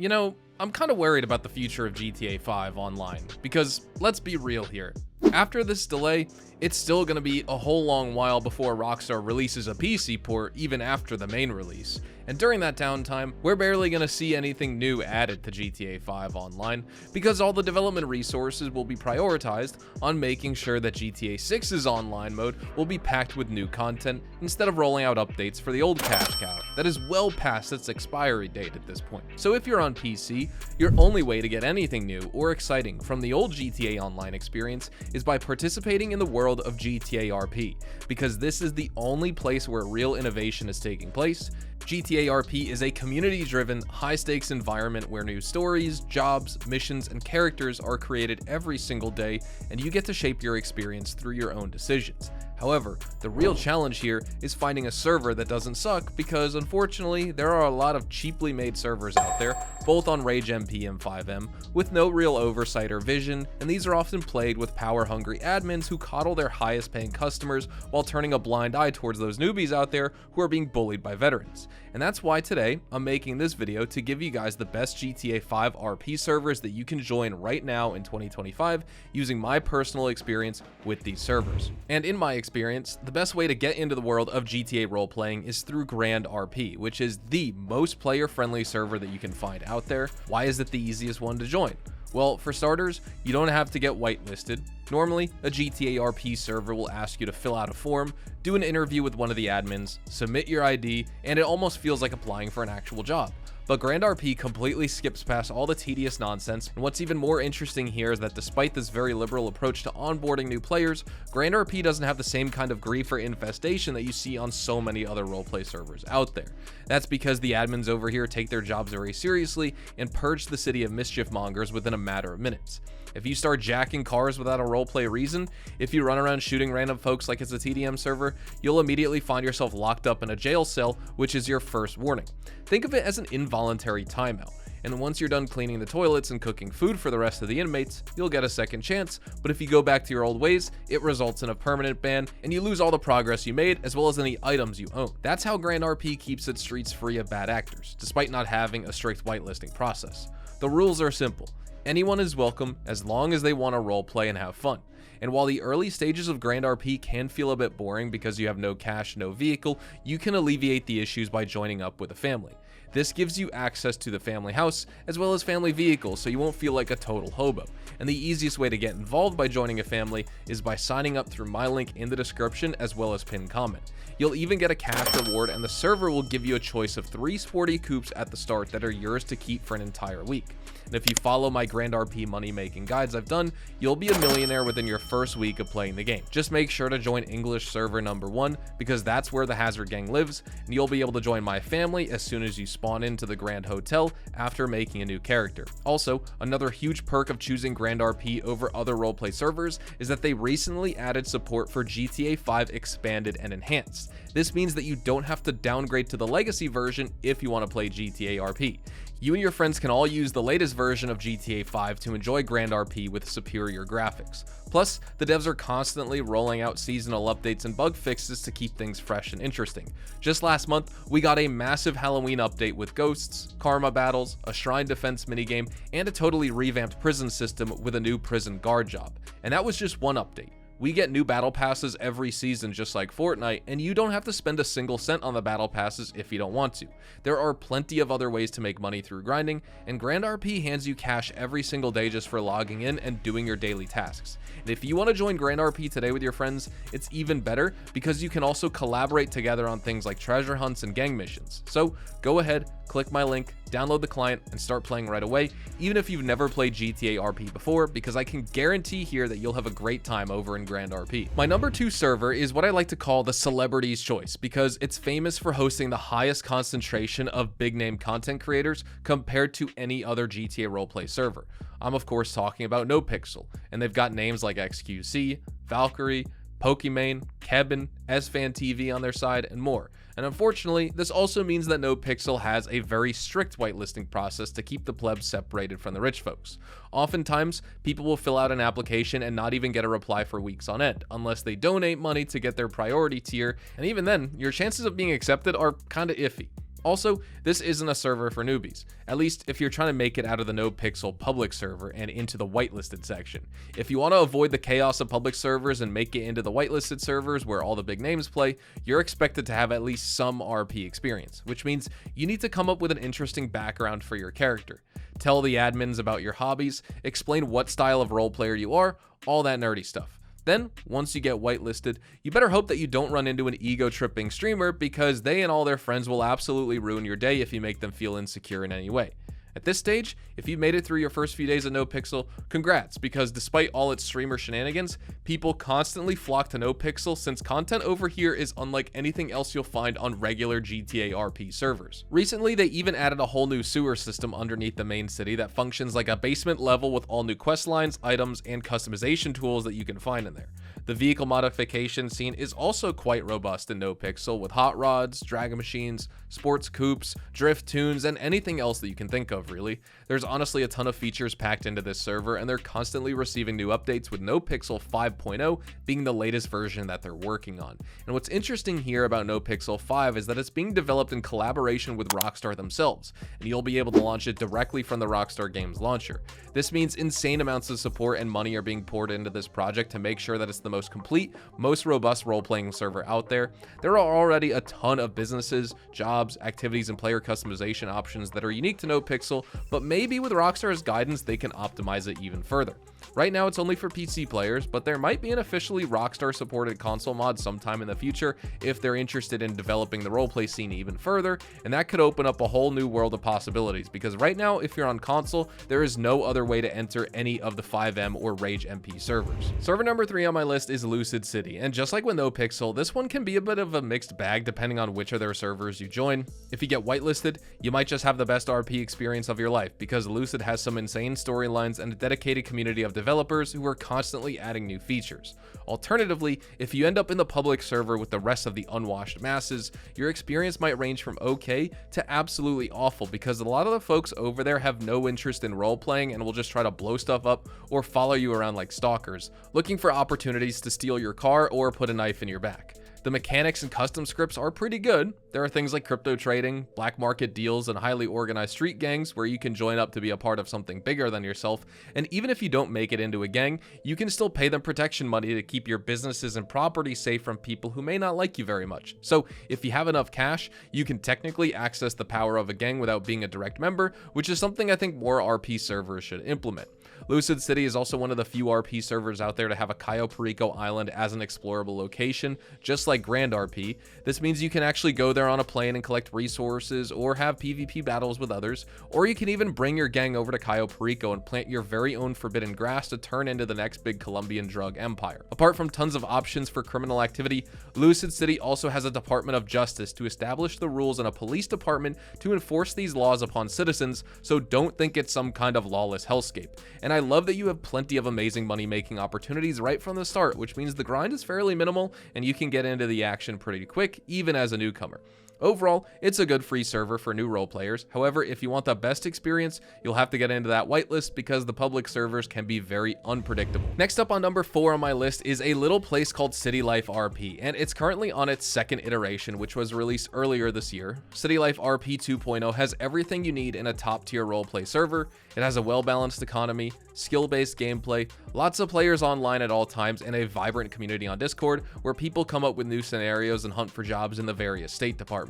You know, I'm kind of worried about the future of GTA 5 online, because let's be real here. After this delay, it's still going to be a whole long while before Rockstar releases a PC port even after the main release. And during that downtime, we're barely going to see anything new added to GTA 5 online, because all the development resources will be prioritized on making sure that GTA 6's online mode will be packed with new content instead of rolling out updates for the old cash cow that is well past its expiry date at this point. So if you're on PC, your only way to get anything new or exciting from the old GTA Online experience is by participating in the world of GTA RP, because this is the only place where real innovation is taking place. GTA RP is a community-driven, high-stakes environment where new stories, jobs, missions, and characters are created every single day, and you get to shape your experience through your own decisions. However, the real challenge here is finding a server that doesn't suck, because unfortunately, there are a lot of cheaply made servers out there, both on Rage MP and 5M, with no real oversight or vision, and these are often played with power-hungry admins who coddle their highest-paying customers while turning a blind eye towards those newbies out there who are being bullied by veterans. And that's why today, I'm making this video to give you guys the best GTA 5 RP servers that you can join right now in 2025 using my personal experience with these servers. And in my experience, the best way to get into the world of GTA role-playing is through grandrp, which is the most player-friendly server that you can find out there. Why is it the easiest one to join? Well, for starters, you don't have to get whitelisted. Normally, a GTA RP server will ask you to fill out a form, do an interview with one of the admins, submit your ID, and it almost feels like applying for an actual job. But grandrp completely skips past all the tedious nonsense, and what's even more interesting here is that despite this very liberal approach to onboarding new players, grandrp doesn't have the same kind of grief or infestation that you see on so many other roleplay servers out there. That's because the admins over here take their jobs very seriously and purge the city of mischief mongers within a matter of minutes. If you start jacking cars without a roleplay reason, if you run around shooting random folks like it's a TDM server, you'll immediately find yourself locked up in a jail cell, which is your first warning. Think of it as an involuntary timeout, and then once you're done cleaning the toilets and cooking food for the rest of the inmates, you'll get a second chance, but if you go back to your old ways, it results in a permanent ban, and you lose all the progress you made as well as any items you own. That's how grandrp keeps its streets free of bad actors, despite not having a strict whitelisting process. The rules are simple. Anyone is welcome as long as they want to roleplay and have fun. And while the early stages of grandrp can feel a bit boring because you have no cash, no vehicle, you can alleviate the issues by joining up with a family. This gives you access to the family house as well as family vehicles, so you won't feel like a total hobo. And the easiest way to get involved by joining a family is by signing up through my link in the description as well as pinned comment. You'll even get a cash reward, and the server will give you a choice of 3 sporty coupes at the start that are yours to keep for an entire week. And if you follow my grandrp money making guides I've done, you'll be a millionaire within your first week of playing the game. Just make sure to join English server number 1, because that's where the Hazard Gang lives, and you'll be able to join my family as soon as you spawn into the Grand Hotel after making a new character. Also, another huge perk of choosing grandrp over other roleplay servers is that they recently added support for GTA 5 Expanded and Enhanced. This means that you don't have to downgrade to the legacy version if you want to play GTA RP. You and your friends can all use the latest version of GTA 5 to enjoy grandrp with superior graphics. Plus, the devs are constantly rolling out seasonal updates and bug fixes to keep things fresh and interesting. Just last month, we got a massive Halloween update with ghosts, karma battles, a shrine defense minigame, and a totally revamped prison system with a new prison guard job. And that was just one update. We get new battle passes every season just like Fortnite, and you don't have to spend a single cent on the battle passes if you don't want to. There are plenty of other ways to make money through grinding, and grandrp hands you cash every single day just for logging in and doing your daily tasks. And if you want to join grandrp today with your friends, it's even better because you can also collaborate together on things like treasure hunts and gang missions. So go ahead, click my link, download the client, and start playing right away, even if you've never played GTA RP before, because I can guarantee here that you'll have a great time over in grandrp. My number 2 server is what I like to call the celebrity's choice, because it's famous for hosting the highest concentration of big name content creators compared to any other GTA roleplay server. I'm of course talking about NoPixel, and they've got names like XQC, Valkyrie, Pokimane, Kevin, SFanTV on their side, and more. And unfortunately, this also means that NoPixel has a very strict whitelisting process to keep the plebs separated from the rich folks. Oftentimes, people will fill out an application and not even get a reply for weeks on end, unless they donate money to get their priority tier, and even then, your chances of being accepted are kinda iffy. Also, this isn't a server for newbies, at least if you're trying to make it out of the NoPixel public server and into the whitelisted section. If you want to avoid the chaos of public servers and make it into the whitelisted servers where all the big names play, you're expected to have at least some RP experience, which means you need to come up with an interesting background for your character. Tell the admins about your hobbies, explain what style of role player you are, all that nerdy stuff. Then, once you get whitelisted, you better hope that you don't run into an ego-tripping streamer, because they and all their friends will absolutely ruin your day if you make them feel insecure in any way. At this stage, if you've made it through your first few days of NoPixel, congrats, because despite all its streamer shenanigans, people constantly flock to NoPixel since content over here is unlike anything else you'll find on regular GTA RP servers. Recently, they even added a whole new sewer system underneath the main city that functions like a basement level with all new quest lines, items, and customization tools that you can find in there. The vehicle modification scene is also quite robust in NoPixel, with hot rods, dragon machines, sports coupes, drift tunes, and anything else that you can think of, really. There's honestly a ton of features packed into this server, and they're constantly receiving new updates, with NoPixel 5.0 being the latest version that they're working on. And what's interesting here about NoPixel 5 is that it's being developed in collaboration with Rockstar themselves, and you'll be able to launch it directly from the Rockstar Games launcher. This means insane amounts of support and money are being poured into this project to make sure that it's the most complete, most robust role-playing server out there. There are already a ton of businesses, jobs, activities, and player customization options that are unique to NoPixel, but maybe with Rockstar's guidance they can optimize it even further. Right now it's only for PC players, but there might be an officially Rockstar supported console mod sometime in the future if they're interested in developing the roleplay scene even further, and that could open up a whole new world of possibilities, because right now if you're on console, there is no other way to enter any of the 5M or Rage MP servers. Server number 3 on my list is Lucid City, and just like with NoPixel, this one can be a bit of a mixed bag depending on which of their servers you join. If you get whitelisted, you might just have the best RP experience of your life, because Lucid has some insane storylines and a dedicated community of developers who are constantly adding new features. Alternatively, if you end up in the public server with the rest of the unwashed masses, your experience might range from okay to absolutely awful, because a lot of the folks over there have no interest in role-playing and will just try to blow stuff up or follow you around like stalkers, looking for opportunities to steal your car or put a knife in your back. The mechanics and custom scripts are pretty good. There are things like crypto trading, black market deals, and highly organized street gangs where you can join up to be a part of something bigger than yourself. And even if you don't make it into a gang, you can still pay them protection money to keep your businesses and property safe from people who may not like you very much. So if you have enough cash, you can technically access the power of a gang without being a direct member, which is something I think more RP servers should implement. Lucid City is also one of the few RP servers out there to have a Cayo Perico Island as an explorable location, just like grandrp. This means you can actually go there on a plane and collect resources or have PvP battles with others, or you can even bring your gang over to Cayo Perico and plant your very own forbidden grass to turn into the next big Colombian drug empire. Apart from tons of options for criminal activity, Lucid City also has a Department of Justice to establish the rules and a police department to enforce these laws upon citizens, so don't think it's some kind of lawless hellscape. And I love that you have plenty of amazing money-making opportunities right from the start, which means the grind is fairly minimal and you can get into the action pretty quick, even as a newcomer. Overall, it's a good free server for new role players. However, if you want the best experience, you'll have to get into that whitelist because the public servers can be very unpredictable. Next up on number 4 on my list is a little place called City Life RP, and it's currently on its second iteration, which was released earlier this year. City Life RP 2.0 has everything you need in a top-tier roleplay server. It has a well-balanced economy, skill-based gameplay, lots of players online at all times, and a vibrant community on Discord where people come up with new scenarios and hunt for jobs in the various state departments.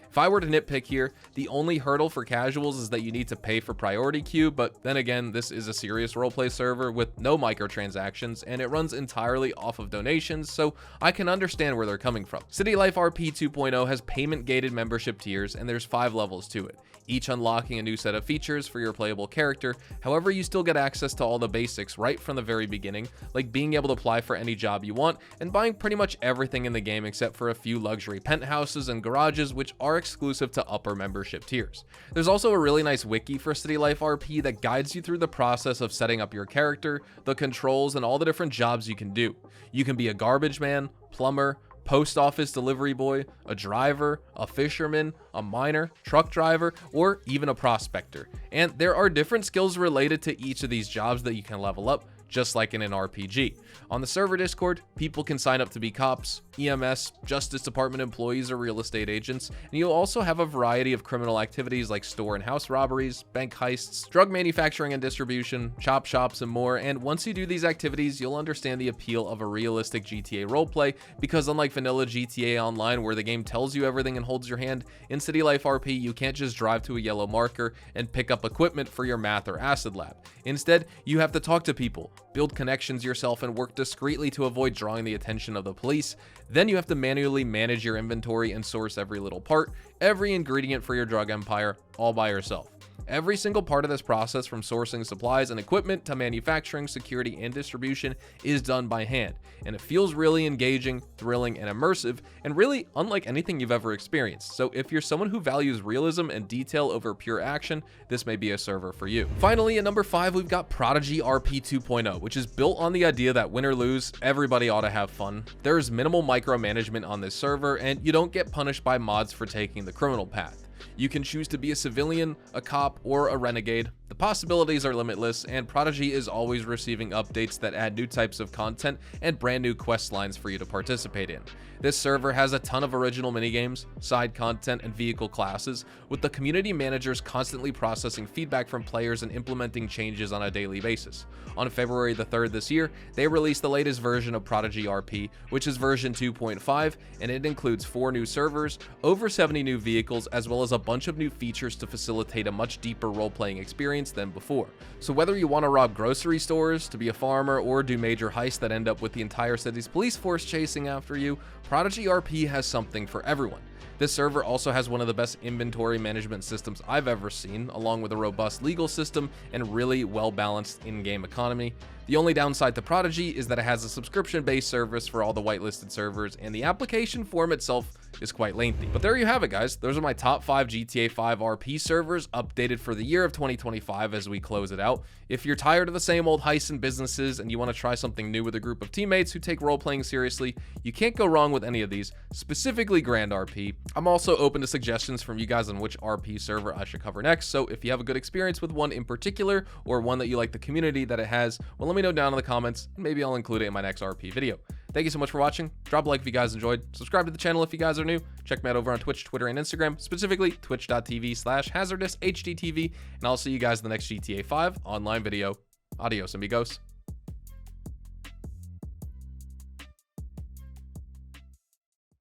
If I were to nitpick here, the only hurdle for casuals is that you need to pay for priority queue, but then again, this is a serious roleplay server with no microtransactions, and it runs entirely off of donations, so I can understand where they're coming from. City Life RP 2.0 has payment-gated membership tiers, and there's 5 levels to it, each unlocking a new set of features for your playable character. However, you still get access to all the basics right from the very beginning, like being able to apply for any job you want, and buying pretty much everything in the game except for a few luxury penthouses and garages, which are exclusive to upper membership tiers. There's also a really nice wiki for City Life RP that guides you through the process of setting up your character, the controls, and all the different jobs you can do. You can be a garbage man, plumber, post office delivery boy, a driver, a fisherman, a miner, truck driver, or even a prospector. And there are different skills related to each of these jobs that you can level up, just like in an RPG. On the server Discord, people can sign up to be cops, EMS, Justice Department employees, or real estate agents, and you'll also have a variety of criminal activities like store and house robberies, bank heists, drug manufacturing and distribution, chop shops, and more. And once you do these activities, you'll understand the appeal of a realistic GTA roleplay, because unlike vanilla GTA Online where the game tells you everything and holds your hand, in City Life RP you can't just drive to a yellow marker and pick up equipment for your math or acid lab. Instead, you have to talk to people, build connections yourself, and work discreetly to avoid drawing the attention of the police. Then you have to manually manage your inventory and source every little part, every ingredient for your drug empire, all by yourself. Every single part of this process, from sourcing supplies and equipment to manufacturing, security, and distribution, is done by hand, and it feels really engaging, thrilling, and immersive, and really unlike anything you've ever experienced. So if you're someone who values realism and detail over pure action, this may be a server for you. Finally, at number 5, we've got Prodigy RP 2.0, which is built on the idea that win or lose, everybody ought to have fun. There's minimal micromanagement on this server, and you don't get punished by mods for taking the criminal path. You can choose to be a civilian, a cop, or a renegade. The possibilities are limitless, and Prodigy is always receiving updates that add new types of content and brand new quest lines for you to participate in. This server has a ton of original minigames, side content, and vehicle classes, with the community managers constantly processing feedback from players and implementing changes on a daily basis. On February the 3rd this year, they released the latest version of Prodigy RP, which is version 2.5, and it includes 4 new servers, over 70 new vehicles, as well as a bunch of new features to facilitate a much deeper role-playing experience than before. So whether you want to rob grocery stores, to be a farmer, or do major heists that end up with the entire city's police force chasing after you, Prodigy RP has something for everyone. This server also has one of the best inventory management systems I've ever seen, along with a robust legal system and really well-balanced in-game economy. The only downside to Prodigy is that it has a subscription-based service for all the whitelisted servers, and the application form itself is quite lengthy. But there you have it, guys. Those are my top 5 GTA 5 RP servers updated for the year of 2025 as we close it out. If you're tired of the same old heists and businesses and you want to try something new with a group of teammates who take role-playing seriously, you can't go wrong with any of these, specifically grandrp. I'm also open to suggestions from you guys on which RP server I should cover next, so if you have a good experience with one in particular, or one that you like the community that it has, well, let me know down in the comments, and maybe I'll include it in my next RP video. Thank you so much for watching. Drop a like if you guys enjoyed. Subscribe to the channel if you guys are new. Check me out over on Twitch, Twitter, and Instagram, specifically twitch.tv/hazardoushdtv, and I'll see you guys in the next GTA 5 online video. Adios, amigos.